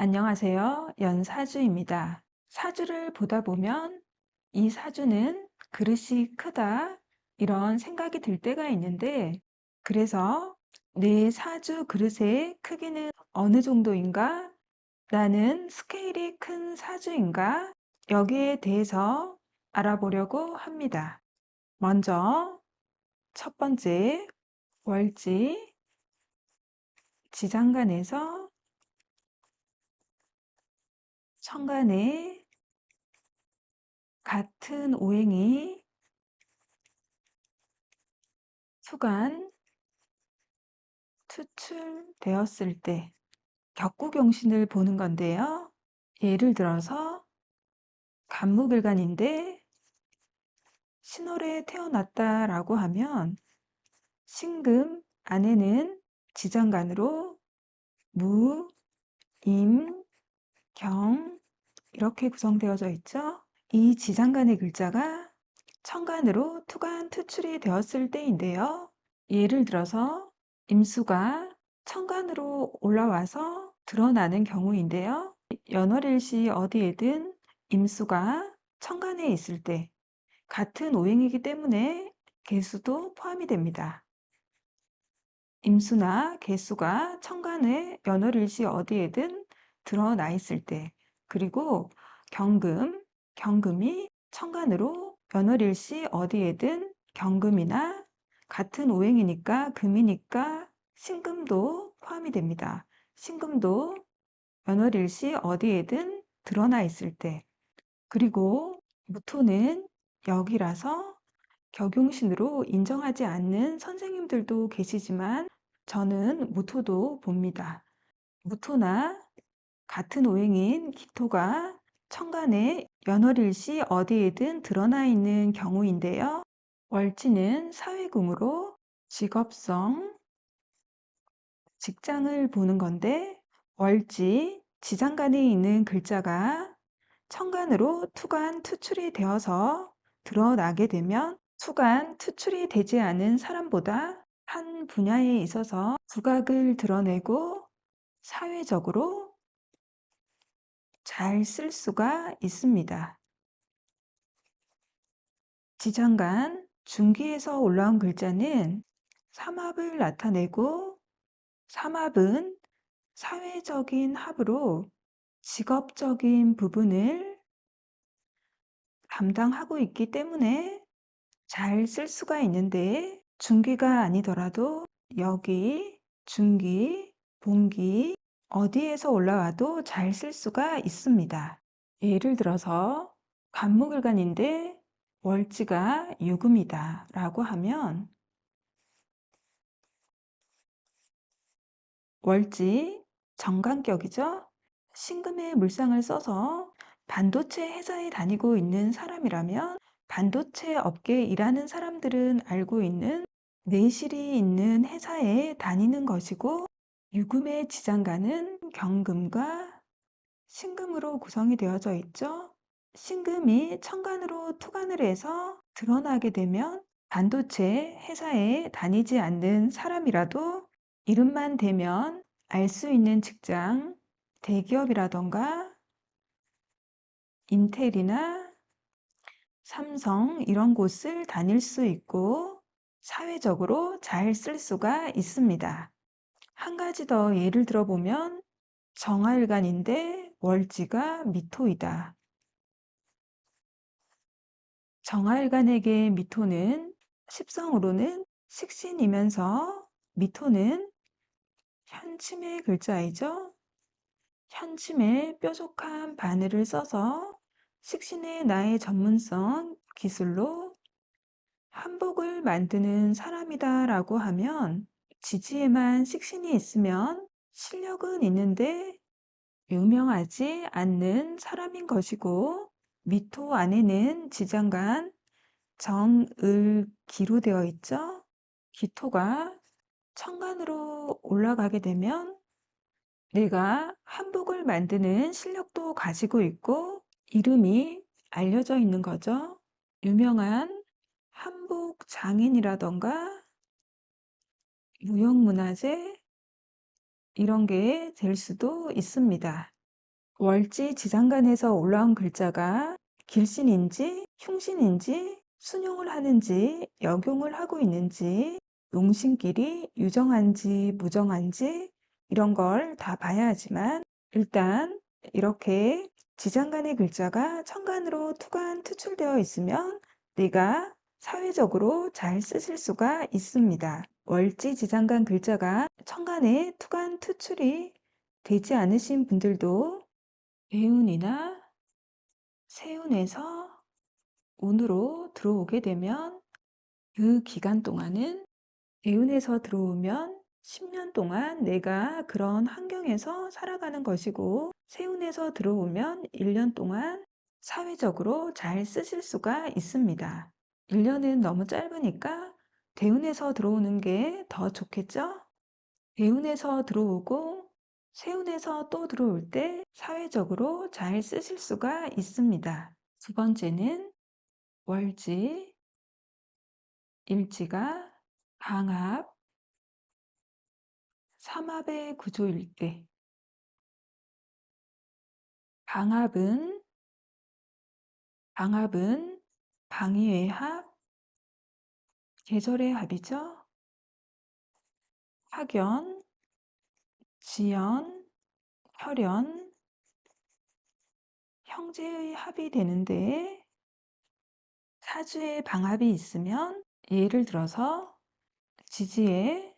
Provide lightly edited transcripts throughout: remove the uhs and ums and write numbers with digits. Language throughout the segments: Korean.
안녕하세요. 연사주입니다. 사주를 보다 보면 이 사주는 그릇이 크다 이런 생각이 들 때가 있는데 그래서 내 사주 그릇의 크기는 어느 정도인가? 나는 스케일이 큰 사주인가? 여기에 대해서 알아보려고 합니다. 먼저 첫 번째 월지 지장간에서 천간에 같은 오행이 수간 투출되었을 때 격구경신을 보는 건데요. 예를 들어서 간목일간인데 신월에 태어났다라고 하면 신금 안에는 지장간으로 무, 임, 경 이렇게 구성되어져 있죠. 이 지장간의 글자가 천간으로 투간 투출이 되었을 때인데요. 예를 들어서 임수가 천간으로 올라와서 드러나는 경우인데요. 연월일시 어디에든 임수가 천간에 있을 때 같은 오행이기 때문에 개수도 포함이 됩니다. 임수나 개수가 천간에 연월일시 어디에든 드러나 있을 때 그리고 경금이 천간으로 연월일시 어디에든 경금이나 같은 오행이니까 금이니까 신금도 포함이 됩니다. 신금도 연월일시 어디에든 드러나 있을 때 그리고 무토는 역이라서 격용신으로 인정하지 않는 선생님들도 계시지만 저는 무토도 봅니다. 무토나 같은 오행인 기토가 천간에 연월일시 어디에든 드러나 있는 경우인데요. 월지는 사회금으로 직업성, 직장을 보는 건데 월지, 지장간에 있는 글자가 천간으로 투간 투출이 되어서 드러나게 되면 투간 투출이 되지 않은 사람보다 한 분야에 있어서 두각을 드러내고 사회적으로 잘 쓸 수가 있습니다. 지장간 중기에서 올라온 글자는 삼합을 나타내고 삼합은 사회적인 합으로 직업적인 부분을 담당하고 있기 때문에 잘 쓸 수가 있는데 중기가 아니더라도 여기, 중기, 본기 어디에서 올라와도 잘 쓸 수가 있습니다. 예를 들어서 간목일간인데 월지가 유금이다 라고 하면 월지 정관격이죠. 신금의 물상을 써서 반도체 회사에 다니고 있는 사람이라면 반도체 업계에 일하는 사람들은 알고 있는 내실이 있는 회사에 다니는 것이고 유금의 지장간은 경금과 신금으로 구성이 되어져 있죠. 신금이 천간으로 투간을 해서 드러나게 되면 반도체 회사에 다니지 않는 사람이라도 이름만 대면 알 수 있는 직장, 대기업이라던가 인텔이나 삼성 이런 곳을 다닐 수 있고 사회적으로 잘 쓸 수가 있습니다. 한 가지 더 예를 들어보면 정화일간인데 월지가 미토이다. 정화일간에게 미토는 십성으로는 식신이면서 미토는 현침의 글자이죠. 현침에 뾰족한 바늘을 써서 식신의 나의 전문성 기술로 한복을 만드는 사람이다 라고 하면 지지에만 식신이 있으면 실력은 있는데 유명하지 않는 사람인 것이고 미토 안에는 지장간 정을기로 되어 있죠. 기토가 천간으로 올라가게 되면 내가 한복을 만드는 실력도 가지고 있고 이름이 알려져 있는 거죠. 유명한 한복 장인이라던가 무형문화재 이런 게 될 수도 있습니다. 월지 지장간에서 올라온 글자가 길신인지 흉신인지 순용을 하는지 역용을 하고 있는지 용신끼리 유정한지 무정한지 이런 걸 다 봐야 하지만 일단 이렇게 지장간의 글자가 천간으로 투간 투출되어 있으면 내가 사회적으로 잘 쓰실 수가 있습니다. 월지 지장간 글자가 천간에 투간 투출이 되지 않으신 분들도 대운이나 세운에서 운으로 들어오게 되면 그 기간 동안은 대운에서 들어오면 10년 동안 내가 그런 환경에서 살아가는 것이고 세운에서 들어오면 1년 동안 사회적으로 잘 쓰실 수가 있습니다. 1년은 너무 짧으니까 대운에서 들어오는 게 더 좋겠죠? 대운에서 들어오고 세운에서 또 들어올 때 사회적으로 잘 쓰실 수가 있습니다. 두 번째는 월지, 일지가 방합, 삼합의 구조일 때 방합은 방위의 합, 계절의 합이죠. 학연, 지연, 혈연, 형제의 합이 되는데 사주에 방합이 있으면 예를 들어서 지지에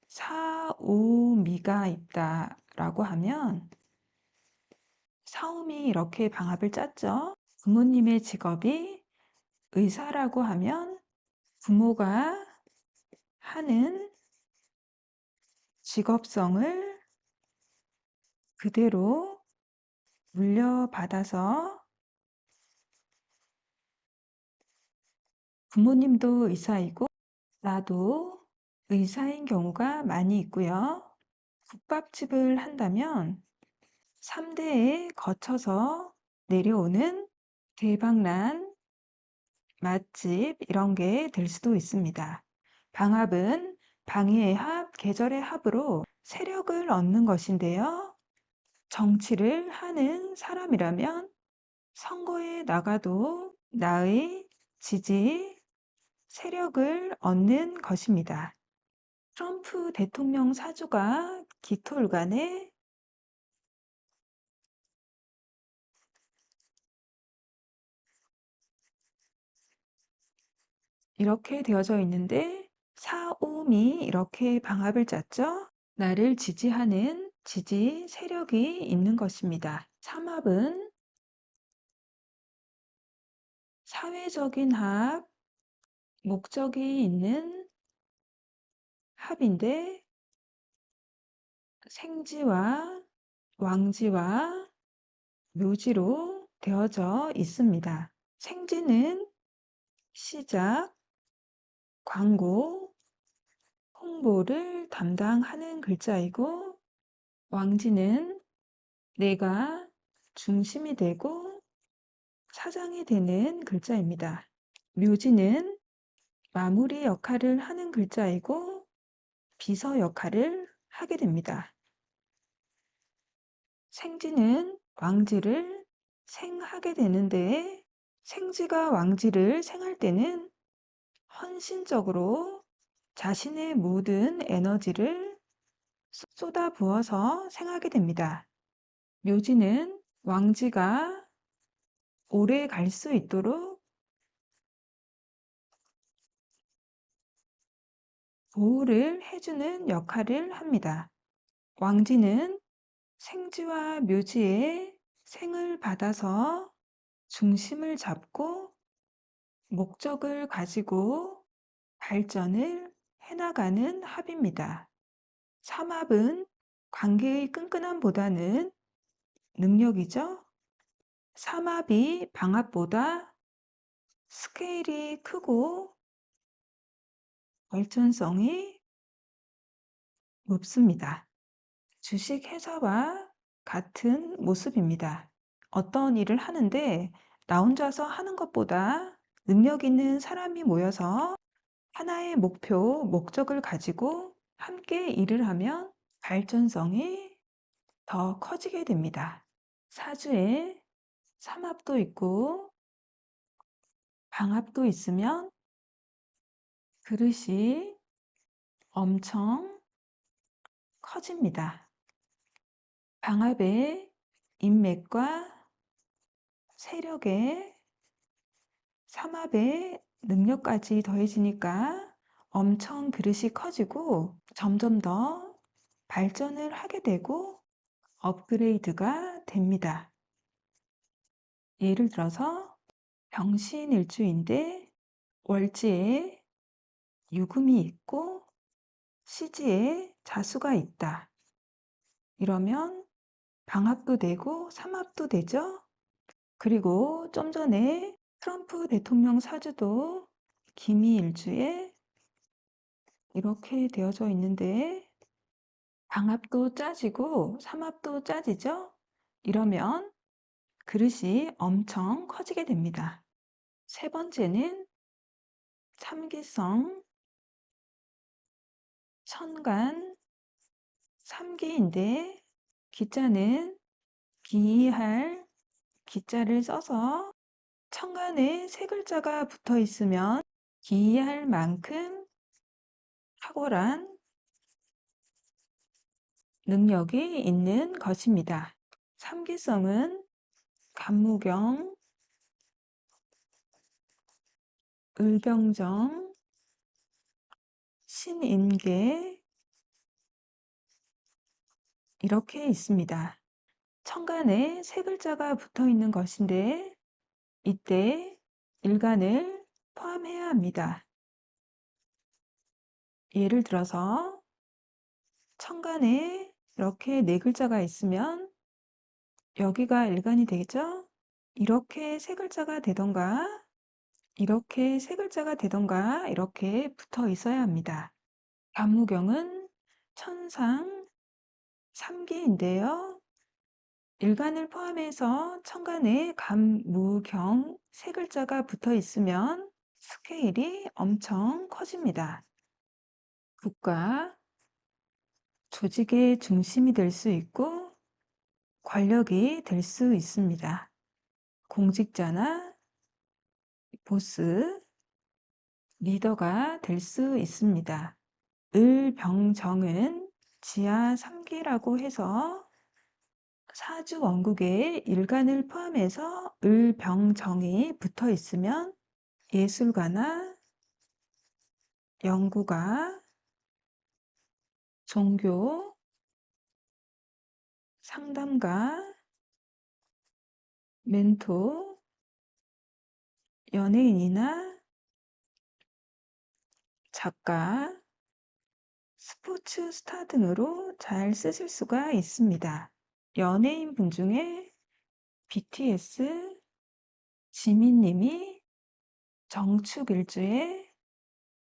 사우미가 있다라고 하면 사움이 이렇게 방합을 짰죠. 부모님의 직업이 의사라고 하면 부모가 하는 직업성을 그대로 물려받아서 부모님도 의사이고 나도 의사인 경우가 많이 있고요. 국밥집을 한다면 3대에 거쳐서 내려오는 대박난 맛집 이런 게 될 수도 있습니다. 방합은 방위의 합, 계절의 합으로 세력을 얻는 것인데요. 정치를 하는 사람이라면 선거에 나가도 나의 지지, 세력을 얻는 것입니다. 트럼프 대통령 사주가 기토일간에 이렇게 되어져 있는데 사오미 이렇게 방합을 짰죠. 나를 지지하는 지지 세력이 있는 것입니다. 삼합은 사회적인 합, 목적이 있는 합인데 생지와 왕지와 묘지로 되어져 있습니다. 생지는 시작, 광고, 홍보를 담당하는 글자이고 왕지는 내가 중심이 되고 사장이 되는 글자입니다. 묘지는 마무리 역할을 하는 글자이고 비서 역할을 하게 됩니다. 생지는 왕지를 생하게 되는데 생지가 왕지를 생할 때는 헌신적으로 자신의 모든 에너지를 쏟아 부어서 생하게 됩니다. 묘지는 왕지가 오래 갈 수 있도록 보호를 해주는 역할을 합니다. 왕지는 생지와 묘지의 생을 받아서 중심을 잡고 목적을 가지고 발전을 해나가는 합입니다. 삼합은 관계의 끈끈함보다는 능력이죠. 삼합이 방합보다 스케일이 크고 발전성이 높습니다. 주식 회사와 같은 모습입니다. 어떤 일을 하는데 나 혼자서 하는 것보다 능력 있는 사람이 모여서 하나의 목표, 목적을 가지고 함께 일을 하면 발전성이 더 커지게 됩니다. 사주에 삼합도 있고 방합도 있으면 그릇이 엄청 커집니다. 방합의 인맥과 세력에 삼합의 능력까지 더해지니까 엄청 그릇이 커지고 점점 더 발전을 하게 되고 업그레이드가 됩니다. 예를 들어서 병신일주인데 월지에 유금이 있고 시지에 자수가 있다. 이러면 방합도 되고 삼합도 되죠. 그리고 좀 전에 트럼프 대통령 사주도 기미일주에 이렇게 되어져 있는데 방합도 짜지고 삼합도 짜지죠. 이러면 그릇이 엄청 커지게 됩니다. 세 번째는 참기성 천간 삼기인데 기자는 기이할 기자를 써서 천간에 세 글자가 붙어 있으면 기이할 만큼 탁월한 능력이 있는 것입니다. 삼기성은 간무경, 을병정, 신임계 이렇게 있습니다. 천간에 세 글자가 붙어 있는 것인데 이때 일간을 포함해야 합니다. 예를 들어서 천간에 이렇게 네 글자가 있으면 여기가 일간이 되겠죠? 이렇게 세 글자가 되던가 이렇게 세 글자가 되던가 이렇게 붙어 있어야 합니다. 간무경은 천상 삼기인데요. 일간을 포함해서 천간에 간무경 세 글자가 붙어 있으면 스케일이 엄청 커집니다. 국가, 조직의 중심이 될 수 있고 권력이 될 수 있습니다. 공직자나 보스, 리더가 될 수 있습니다. 을병정은 지하 3기라고 해서 사주 원국에 일간을 포함해서 을병정이 붙어 있으면 예술가나 연구가, 종교, 상담가, 멘토, 연예인이나 작가, 스포츠 스타 등으로 잘 쓰실 수가 있습니다. 연예인 분 중에 BTS, 지민님이 정축일주에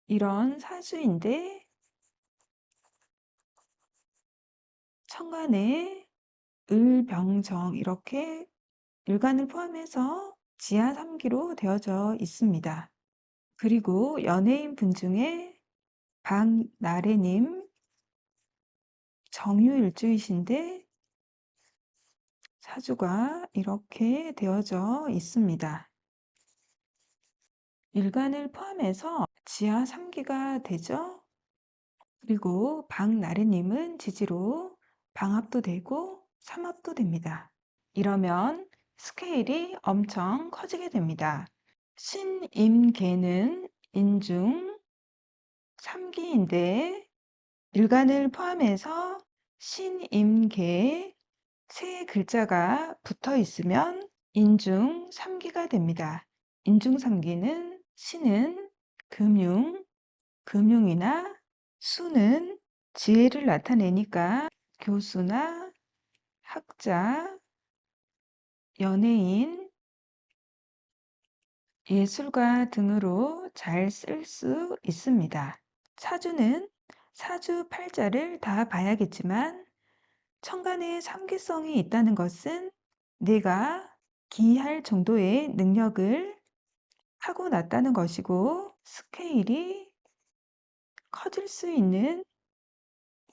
이런 사주인데 천간에 을병정 이렇게 일간을 포함해서 지하 3기로 되어져 있습니다. 그리고 연예인 분 중에 박나래님 정유일주이신데 사주가 이렇게 되어져 있습니다. 일간을 포함해서 지하 3기가 되죠. 그리고 박나래님은 지지로 방합도 되고 삼합도 됩니다. 이러면 스케일이 엄청 커지게 됩니다. 신임계는 인중 3기인데 일간을 포함해서 신임계 세 글자가 붙어 있으면 인중 3기가 됩니다. 인중 3기는 신은 금융, 금융이나 수는 지혜를 나타내니까 교수나 학자, 연예인, 예술가 등으로 잘 쓸 수 있습니다. 사주는 사주 팔자를 다 봐야겠지만 천간에 삼기성이 있다는 것은 내가 기할 정도의 능력을 타고났다는 것이고 스케일이 커질 수 있는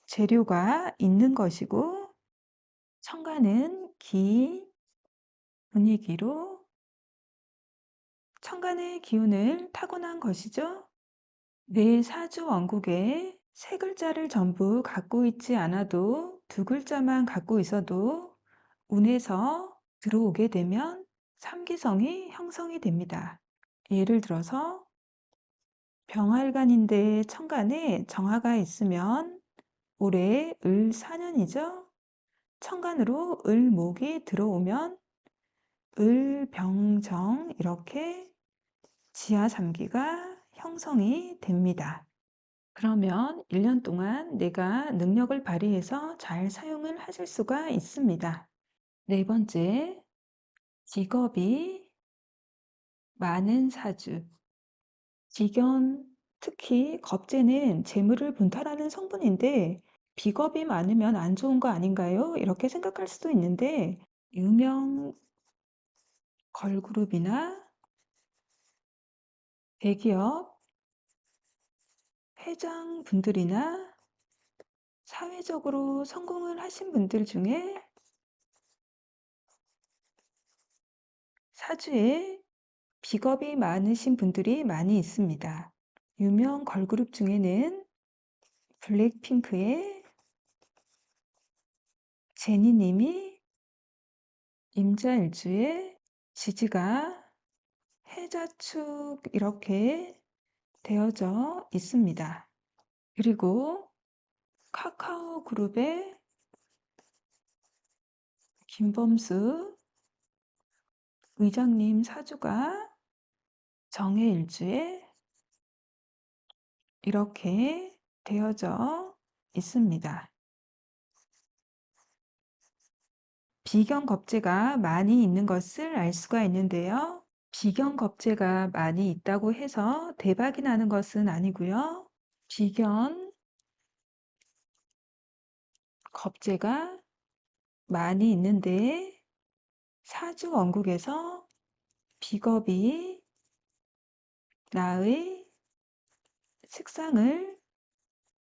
재료가 있는 것이고 천간은 기, 분위기로 천간의 기운을 타고난 것이죠. 내 사주 원국에 세 글자를 전부 갖고 있지 않아도 두 글자만 갖고 있어도 운에서 들어오게 되면 삼기성이 형성이 됩니다. 예를 들어서 병활간인데 천간에 정화가 있으면 올해 을 4년이죠. 천간으로 을목이 들어오면 을병정 이렇게 지하 3기가 형성이 됩니다. 그러면 1년 동안 내가 능력을 발휘해서 잘 사용을 하실 수가 있습니다. 네 번째, 직업이 많은 사주. 직연, 특히 겁재는 재물을 분탈하는 성분인데 비겁이 많으면 안 좋은 거 아닌가요? 이렇게 생각할 수도 있는데 유명 걸그룹이나 대기업 회장분들이나 사회적으로 성공을 하신 분들 중에 사주에 비겁이 많으신 분들이 많이 있습니다. 유명 걸그룹 중에는 블랙핑크의 제니님이 임자일주에 지지가 해자축 이렇게 되어져 있습니다. 그리고 카카오 그룹의 김범수 의장님 사주가 정해일주에 이렇게 되어져 있습니다. 비견겁재가 많이 있는 것을 알 수가 있는데요. 비견겁재가 많이 있다고 해서 대박이 나는 것은 아니고요. 비견겁재가 많이 있는데 사주 원국에서 비겁이 나의 색상을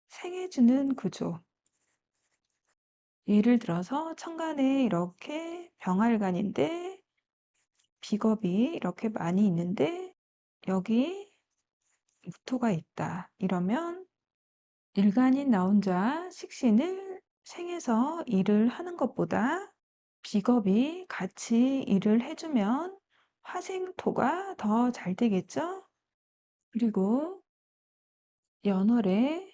생해주는 구조. 예를 들어서 천간에 이렇게 병활간인데 비겁이 이렇게 많이 있는데 여기 무토가 있다. 이러면 일간인 나 혼자 식신을 생해서 일을 하는 것보다 비겁이 같이 일을 해주면 화생토가 더 잘 되겠죠? 그리고 연월에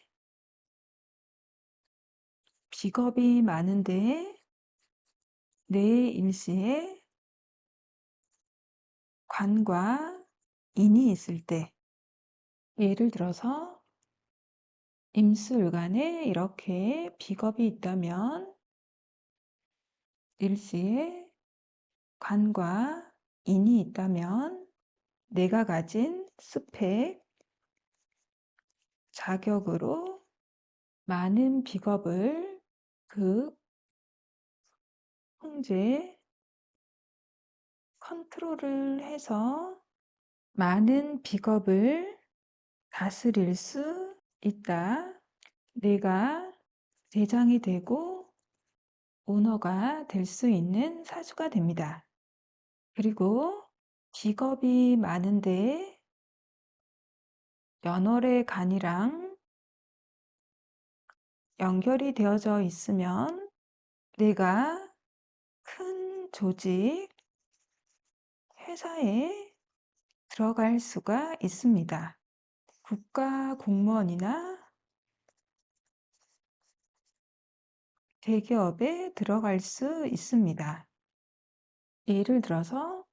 비겁이 많은데 내 일시에 관과 인이 있을 때 예를 들어서 임수일간에 이렇게 비겁이 있다면 일시에 관과 인이 있다면 내가 가진 스펙, 자격으로 많은 비겁을 그 통제, 컨트롤을 해서 많은 비겁을 다스릴 수 있다. 내가 대장이 되고 오너가 될 수 있는 사주가 됩니다. 그리고 직업이 많은데 연월의 간이랑 연결이 되어져 있으면 내가 큰 조직, 회사에 들어갈 수가 있습니다. 국가 공무원이나 대기업에 들어갈 수 있습니다. 예를 들어서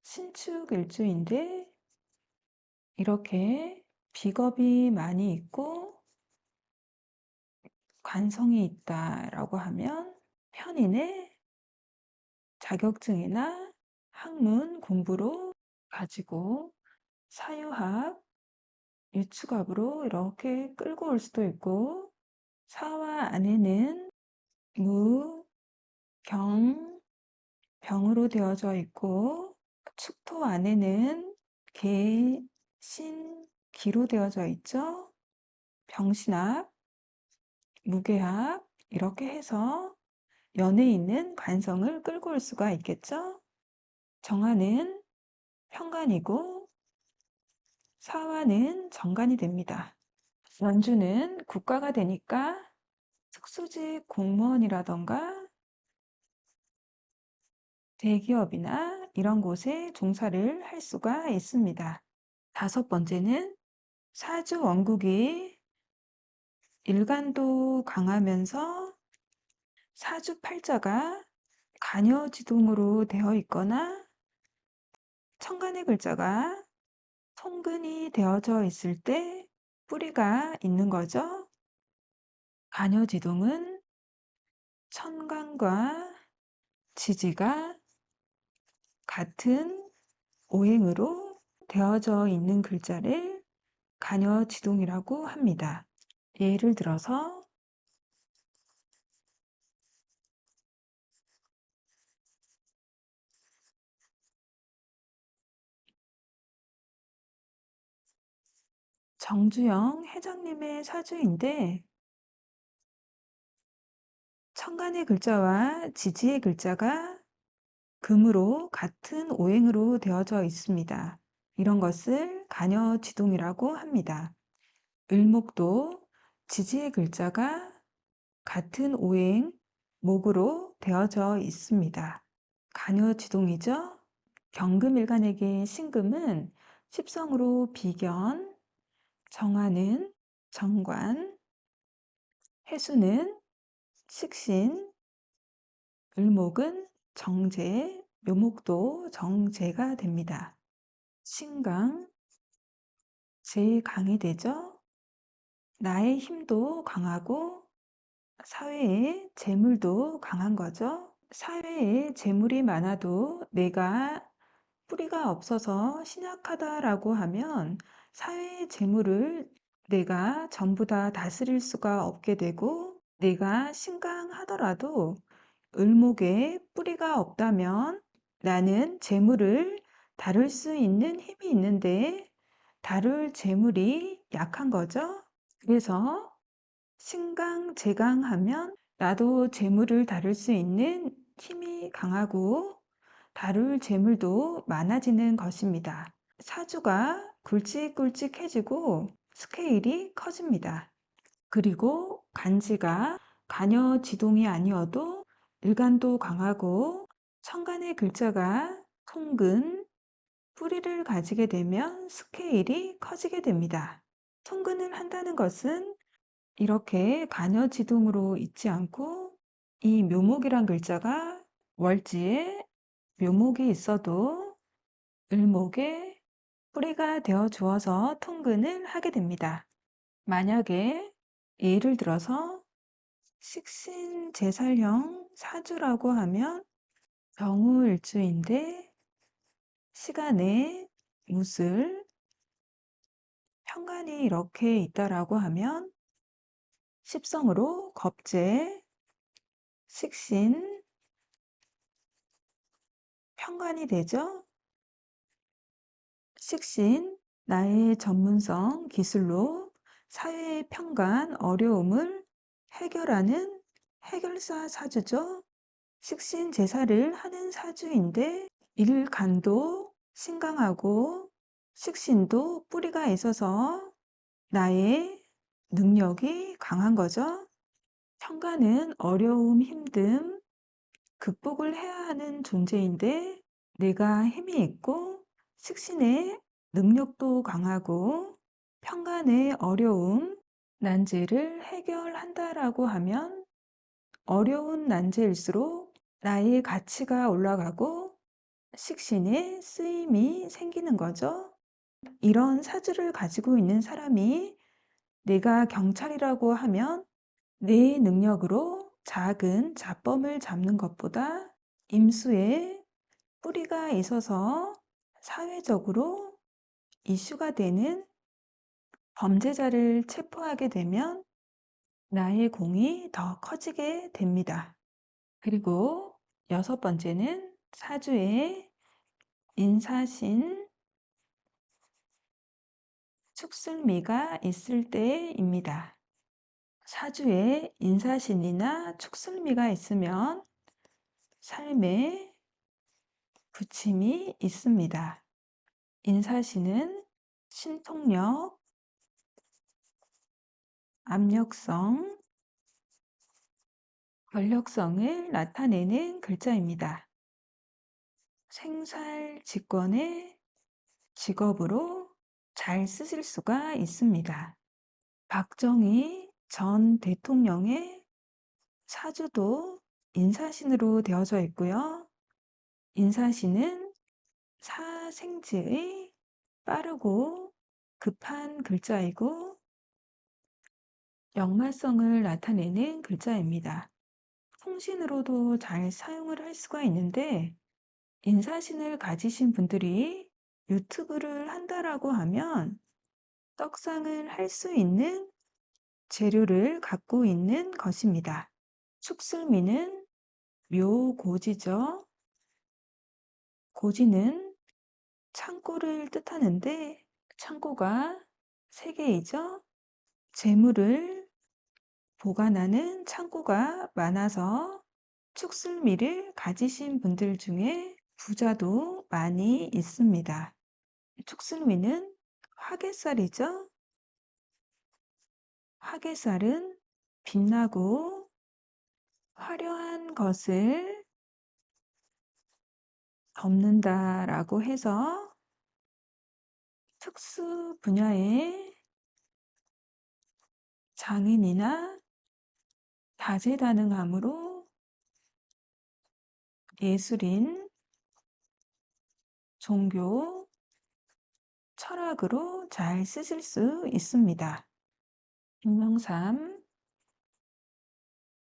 신축일주인데 이렇게 비겁이 많이 있고 관성이 있다라고 하면 편인의 자격증이나 학문 공부로 가지고 사유학, 유축업으로 이렇게 끌고 올 수도 있고 사화 안에는 무, 경, 병으로 되어져 있고 축토 안에는 개, 신, 기로 되어져 있죠. 병신합, 무게합 이렇게 해서 연에 있는 관성을 끌고 올 수가 있겠죠. 정화는 현관이고 사화는 정관이 됩니다. 연주는 국가가 되니까 특수직 공무원이라던가 대기업이나 이런 곳에 종사를 할 수가 있습니다. 다섯 번째는 사주 원국이 일간도 강하면서 사주팔자가 간여지동으로 되어 있거나 천간의 글자가 통근이 되어져 있을 때 뿌리가 있는 거죠. 간여지동은 천간과 지지가 같은 오행으로 되어져 있는 글자를 간여지동이라고 합니다. 예를 들어서 정주영 회장님의 사주인데 천간의 글자와 지지의 글자가 금으로 같은 오행으로 되어져 있습니다. 이런 것을 간여지동이라고 합니다. 을목도 지지의 글자가 같은 오행 목으로 되어져 있습니다. 간여지동이죠. 경금일간에게 신금은 십성으로 비견, 정화는 정관, 해수는 식신, 을목은 정제, 묘목도 정제가 됩니다. 신강, 제일 강이 되죠. 나의 힘도 강하고 사회의 재물도 강한 거죠. 사회에 재물이 많아도 내가 뿌리가 없어서 신약하다라고 하면 사회의 재물을 내가 전부 다 다스릴 수가 없게 되고 내가 신강하더라도 을목에 뿌리가 없다면 나는 재물을 다룰 수 있는 힘이 있는데 다룰 재물이 약한 거죠. 그래서 신강, 재강하면 나도 재물을 다룰 수 있는 힘이 강하고 다룰 재물도 많아지는 것입니다. 사주가 굵직굵직해지고 스케일이 커집니다. 그리고 간지가 간여지동이 아니어도 일간도 강하고 천간의 글자가 통근, 뿌리를 가지게 되면 스케일이 커지게 됩니다. 통근을 한다는 것은 이렇게 간여지동으로 있지 않고 이 묘목이란 글자가 월지에 묘목이 있어도 을목에 뿌리가 되어 주어서 통근을 하게 됩니다. 만약에 예를 들어서 식신제살형 사주라고 하면 정우일주인데 시간에 무술, 편간이 이렇게 있다라고 하면 십성으로 겁재, 식신, 편관이 되죠. 식신, 나의 전문성, 기술로 사회의 편관, 어려움을 해결하는 해결사 사주죠. 식신 제사를 하는 사주인데 일간도 신강하고 식신도 뿌리가 있어서 나의 능력이 강한 거죠. 편관은 어려움, 힘듦, 극복을 해야 하는 존재인데 내가 힘이 있고 식신의 능력도 강하고 편간의 어려움, 난제를 해결한다라고 하면 어려운 난제일수록 나의 가치가 올라가고 식신의 쓰임이 생기는 거죠. 이런 사주를 가지고 있는 사람이 내가 경찰이라고 하면 내 능력으로 작은 잡범을 잡는 것보다 임수에 뿌리가 있어서 사회적으로 이슈가 되는 범죄자를 체포하게 되면 나의 공이 더 커지게 됩니다. 그리고 여섯 번째는 사주에 인사신, 축술미가 있을 때입니다. 사주에 인사신이나 축술미가 있으면 삶에 붙임이 있습니다. 인사시는 신통력, 압력성, 권력성을 나타내는 글자입니다. 생살직권의 직업으로 잘 쓰실 수가 있습니다. 박정희 전 대통령의 사주도 인사신으로 되어져 있고요. 인사신은 사생지의 빠르고 급한 글자이고 역말성을 나타내는 글자입니다. 통신으로도 잘 사용을 할 수가 있는데 인사신을 가지신 분들이 유튜브를 한다라고 하면 떡상을 할 수 있는 재료를 갖고 있는 것입니다. 축슬미는 묘고지죠. 고지는 창고를 뜻하는데 창고가 3개이죠. 재물을 보관하는 창고가 많아서 축슬미를 가지신 분들 중에 부자도 많이 있습니다. 축슬미는 화개살이죠. 화개살은 빛나고 화려한 것을 덮는다라고 해서 특수 분야의 장인이나 다재다능함으로 예술인, 종교, 철학으로 잘 쓰실 수 있습니다. 김영삼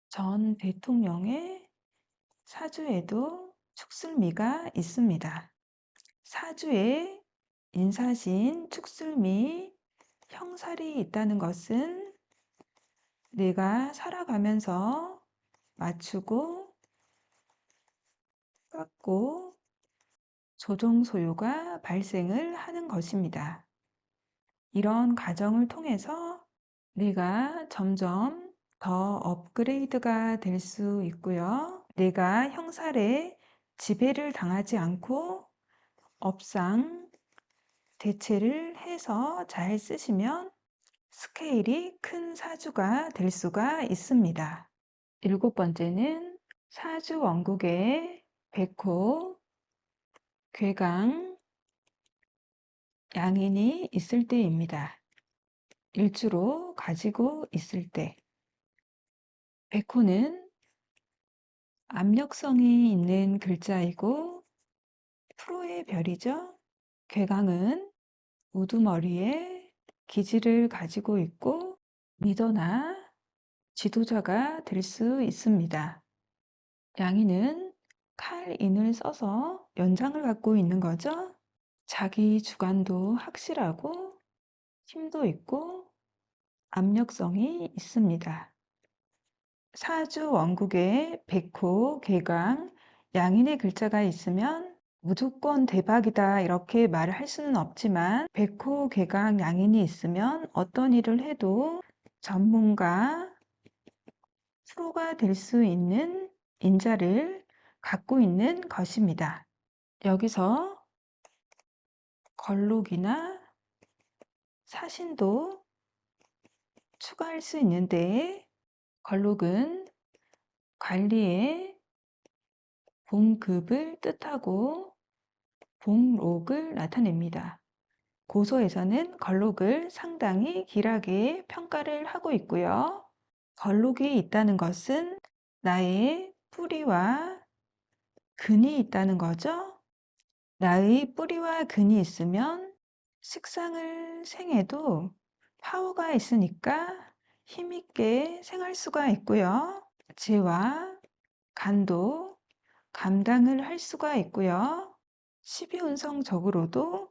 전 대통령의 사주에도 축슬미가 있습니다. 사주에 인사신, 축슬미, 형살이 있다는 것은 내가 살아가면서 맞추고 깎고 조정소요가 발생을 하는 것입니다. 이런 과정을 통해서 내가 점점 더 업그레이드가 될 수 있고요. 내가 형살에 지배를 당하지 않고 업상 대체를 해서 잘 쓰시면 스케일이 큰 사주가 될 수가 있습니다. 7번째는 사주 원국에 백호, 괴강, 양인이 있을 때입니다. 일주로 가지고 있을 때. 백호는 압력성이 있는 글자이고 프로의 별이죠. 괴강은 우두머리에 기질을 가지고 있고 리더나 지도자가 될 수 있습니다. 양인은 칼인을 써서 연장을 갖고 있는 거죠. 자기 주관도 확실하고 힘도 있고 압력성이 있습니다. 사주 원국에 백호, 괴강, 양인의 글자가 있으면 무조건 대박이다 이렇게 말을 할 수는 없지만 백호, 괴강, 양인이 있으면 어떤 일을 해도 전문가, 프로가 될 수 있는 인자를 갖고 있는 것입니다. 여기서 걸록이나 사신도 추가할 수 있는데 걸록은 관리의 봉급을 뜻하고 봉록을 나타냅니다. 고소에서는 걸록을 상당히 길하게 평가를 하고 있고요. 걸록이 있다는 것은 나의 뿌리와 근이 있다는 거죠. 나의 뿌리와 근이 있으면 식상을 생해도 파워가 있으니까 힘있게 생할 수가 있고요. 재와 간도 감당을 할 수가 있고요. 12운성적으로도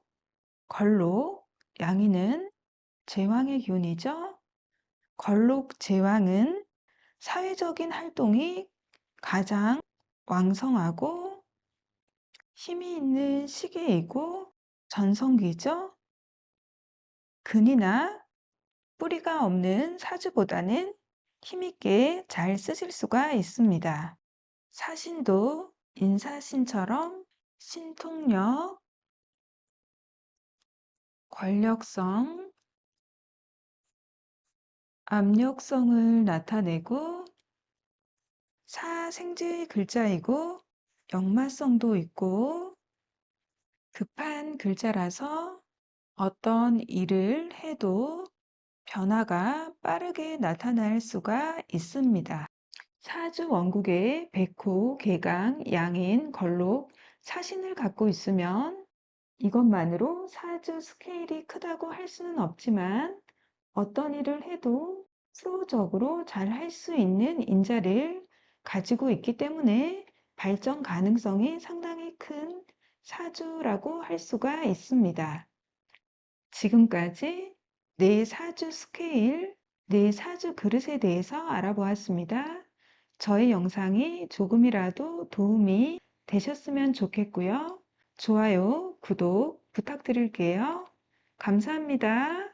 걸록, 양인은 제왕의 기운이죠. 걸록, 제왕은 사회적인 활동이 가장 왕성하고 힘이 있는 시기이고 전성기죠. 근이나 뿌리가 없는 사주보다는 힘있게 잘 쓰실 수가 있습니다. 사신도 인사신처럼 신통력, 권력성, 압력성을 나타내고 사생제 글자이고 역마성도 있고 급한 글자라서 어떤 일을 해도 변화가 빠르게 나타날 수가 있습니다. 사주 원국에 백호, 개강, 양인, 걸록, 사신을 갖고 있으면 이것만으로 사주 스케일이 크다고 할 수는 없지만 어떤 일을 해도 프로적으로 잘 할 수 있는 인자를 가지고 있기 때문에 발전 가능성이 상당히 큰 사주라고 할 수가 있습니다. 지금까지 내 사주 스케일, 내 사주 그릇에 대해서 알아보았습니다. 저의 영상이 조금이라도 도움이 되셨으면 좋겠고요. 좋아요, 구독 부탁드릴게요. 감사합니다.